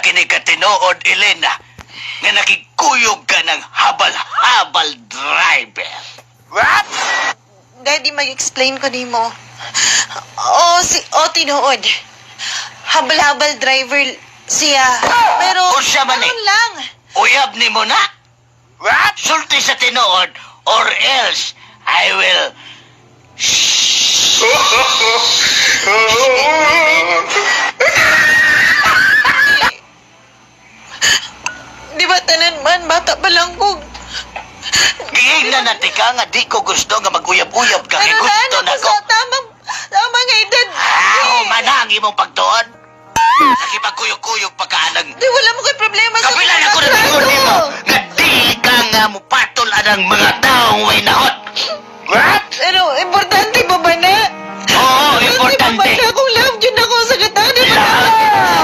kini ka tinuod, Elena, nga nakikuyog ka ng habal-habal driver. What? Daddy, mag-explain ko nimo. Tinuod. Habal-habal driver siya. Pero, O siya man eh. ano lang. Uyab ni mo na. What? Sulti sa tinuod, or else I will... Di ba tanan man, bata pa lang ko. Giingnan na tika nga di ko gusto nga mag-uyab-uyab ka. Kay Pero gusto na na ko. sa tamang edad. Humanang imong pagtuon. Nakipagkuyog-kuyog pa ka anang... Di wala mo ko'y problema sa Kapilan ako na pagkaklaro. tingon nimo nga di ka nga mupatol anang mga taong may nahot. What? Pero, importante pa ba na?